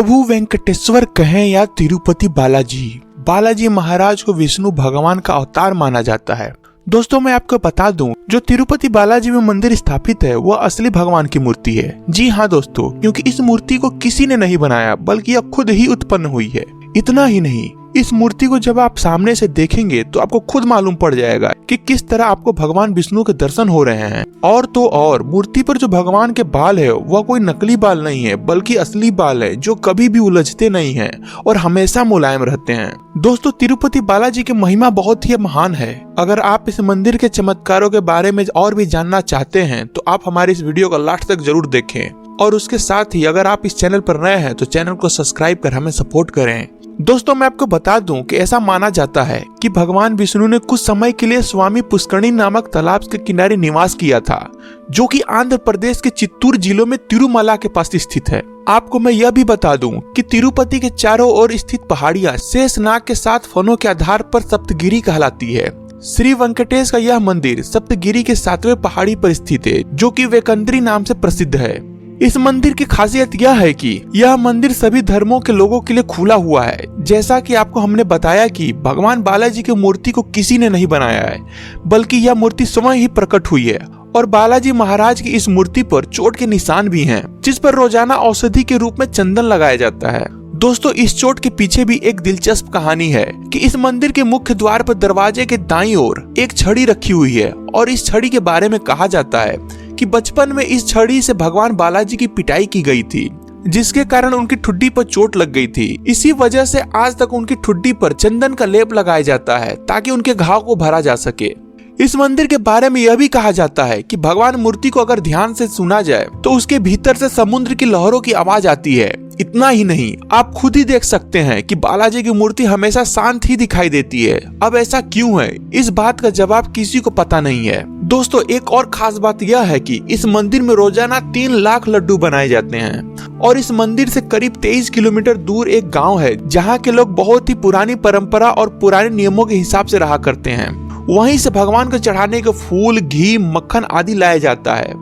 प्रभु वेंकटेश्वर कहें या तिरुपति बालाजी, बालाजी महाराज को विष्णु भगवान का अवतार माना जाता है। दोस्तों मैं आपको बता दूं, जो तिरुपति बालाजी में मंदिर स्थापित है वह असली भगवान की मूर्ति है। जी हाँ दोस्तों, क्योंकि इस मूर्ति को किसी ने नहीं बनाया बल्कि यह खुद ही उत्पन्न हुई है। इतना ही नहीं, इस मूर्ति को जब आप सामने से देखेंगे तो आपको खुद मालूम पड़ जाएगा कि किस तरह आपको भगवान विष्णु के दर्शन हो रहे हैं। और तो और मूर्ति पर जो भगवान के बाल है वह कोई नकली बाल नहीं है बल्कि असली बाल है, जो कभी भी उलझते नहीं हैं और हमेशा मुलायम रहते हैं। दोस्तों तिरुपति बालाजी की महिमा बहुत ही महान है। अगर आप इस मंदिर के चमत्कारों के बारे में और भी जानना चाहते हैं तो आप हमारी इस वीडियो को लास्ट तक जरूर देखें। और उसके साथ ही अगर आप इस चैनल पर नए हैं तो चैनल को सब्सक्राइब कर हमें सपोर्ट करें। दोस्तों मैं आपको बता दूं कि ऐसा माना जाता है कि भगवान विष्णु ने कुछ समय के लिए स्वामी पुष्करणी नामक तालाब के किनारे निवास किया था, जो कि आंध्र प्रदेश के चित्तूर जिलों में तिरुमला के पास स्थित है। आपको मैं यह भी बता दूं कि तिरुपति के चारों ओर स्थित पहाड़ियां शेषनाग के 7 फनों के आधार पर सप्तगिरी कहलाती है। श्री वेंकटेश का यह मंदिर सप्तगिरी के 7वें पहाड़ी पर स्थित है, जो कि वेकंद्री नाम से प्रसिद्ध है। इस मंदिर की खासियत यह है कि यह मंदिर सभी धर्मों के लोगों के लिए खुला हुआ है। जैसा कि आपको हमने बताया कि भगवान बालाजी की मूर्ति को किसी ने नहीं बनाया है बल्कि यह मूर्ति स्वयं ही प्रकट हुई है। और बालाजी महाराज की इस मूर्ति पर चोट के निशान भी हैं, जिस पर रोजाना औषधि के रूप में चंदन लगाया जाता है। दोस्तों इस चोट के पीछे भी एक दिलचस्प कहानी है कि इस मंदिर के मुख्य द्वार पर दरवाजे के दाईं ओर एक छड़ी रखी हुई है और इस छड़ी के बारे में कहा जाता है कि बचपन में इस छड़ी से भगवान बालाजी की पिटाई की गई थी, जिसके कारण उनकी ठुड्डी पर चोट लग गई थी। इसी वजह से आज तक उनकी ठुड्डी पर चंदन का लेप लगाया जाता है ताकि उनके घाव को भरा जा सके। इस मंदिर के बारे में यह भी कहा जाता है कि भगवान मूर्ति को अगर ध्यान से सुना जाए तो उसके भीतर से समुद्र की लहरों की आवाज आती है। इतना ही नहीं, आप खुद ही देख सकते हैं कि बालाजी की मूर्ति हमेशा शांत ही दिखाई देती है। अब ऐसा क्यों है, इस बात का जवाब किसी को पता नहीं है। दोस्तों एक और खास बात यह है कि इस मंदिर में रोजाना 3 लाख लड्डू बनाए जाते हैं। और इस मंदिर से करीब 23 किलोमीटर दूर एक गाँव है जहाँ के लोग बहुत ही पुरानी परंपरा और पुराने नियमों के हिसाब से रहा करते हैं। वहीं से भगवान को चढ़ाने के फूल, घी, मक्खन आदि लाया जाता है।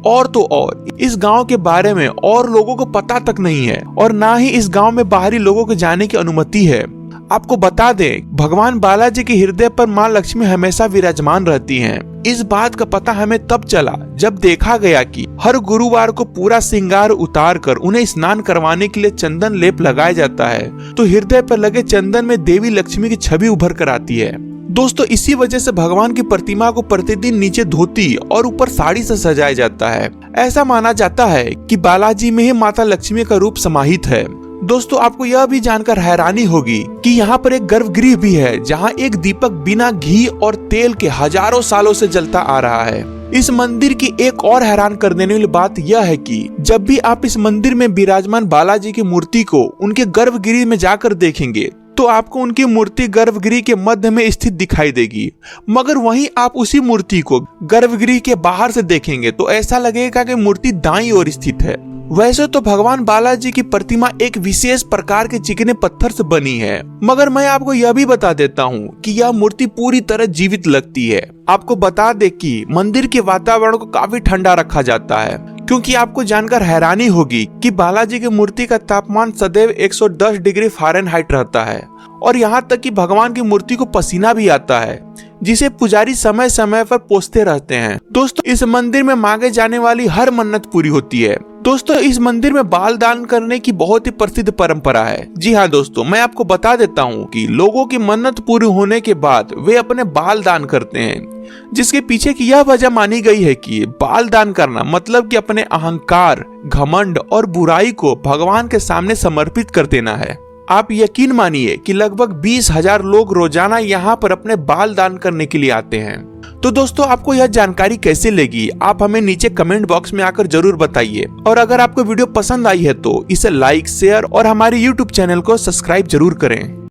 और तो और इस गांव के बारे में और लोगों को पता तक नहीं है और ना ही इस गांव में बाहरी लोगों को जाने की अनुमति है। आपको बता दें, भगवान बालाजी के हृदय पर मां लक्ष्मी हमेशा विराजमान रहती हैं। इस बात का पता हमें तब चला जब देखा गया कि हर गुरुवार को पूरा श्रृंगार उतार कर उन्हें स्नान करवाने के लिए चंदन लेप लगाया जाता है, तो हृदय पर लगे चंदन में देवी लक्ष्मी की छवि उभर कर आती है। दोस्तों इसी वजह से भगवान की प्रतिमा को प्रतिदिन नीचे धोती और ऊपर साड़ी से सजाया जाता है। ऐसा माना जाता है कि बालाजी में ही माता लक्ष्मी का रूप समाहित है। दोस्तों आपको यह भी जानकर हैरानी होगी कि यहाँ पर एक गर्भगृह भी है, जहाँ एक दीपक बिना घी और तेल के हजारों सालों से जलता आ रहा है। इस मंदिर की एक और हैरान कर देने वाली बात यह है कि जब भी आप इस मंदिर में विराजमान बालाजी की मूर्ति को उनके गर्भगृह में जाकर देखेंगे तो आपको उनकी मूर्ति गर्भगृह के मध्य में स्थित दिखाई देगी, मगर वहीं आप उसी मूर्ति को गर्भगृह के बाहर से देखेंगे तो ऐसा लगेगा कि मूर्ति दाईं ओर स्थित है। वैसे तो भगवान बालाजी की प्रतिमा एक विशेष प्रकार के चिकने पत्थर से बनी है, मगर मैं आपको यह भी बता देता हूँ कि यह मूर्ति पूरी तरह जीवित लगती है। आपको बता दे कि मंदिर के वातावरण को काफी ठंडा रखा जाता है, क्योंकि आपको जानकर हैरानी होगी कि बालाजी की मूर्ति का तापमान सदैव 110 डिग्री फ़ारेनहाइट रहता है और यहाँ तक कि भगवान की मूर्ति को पसीना भी आता है, जिसे पुजारी समय समय पर पोंछते रहते हैं। दोस्तों इस मंदिर में मांगे जाने वाली हर मन्नत पूरी होती है। दोस्तों इस मंदिर में बाल दान करने की बहुत ही प्रसिद्ध परंपरा है। जी हाँ दोस्तों, मैं आपको बता देता हूँ कि लोगों की मन्नत पूरी होने के बाद वे अपने बाल दान करते हैं, जिसके पीछे की यह वजह मानी गई है कि बाल दान करना मतलब कि अपने अहंकार, घमंड और बुराई को भगवान के सामने समर्पित कर देना है। आप यकीन मानिए कि लगभग 20,000 लोग रोजाना यहाँ पर अपने बाल दान करने के लिए आते हैं। तो दोस्तों आपको यह जानकारी कैसे लगी, आप हमें नीचे कमेंट बॉक्स में आकर जरूर बताइए। और अगर आपको वीडियो पसंद आई है तो इसे लाइक, शेयर और हमारे YouTube चैनल को सब्सक्राइब जरूर करें।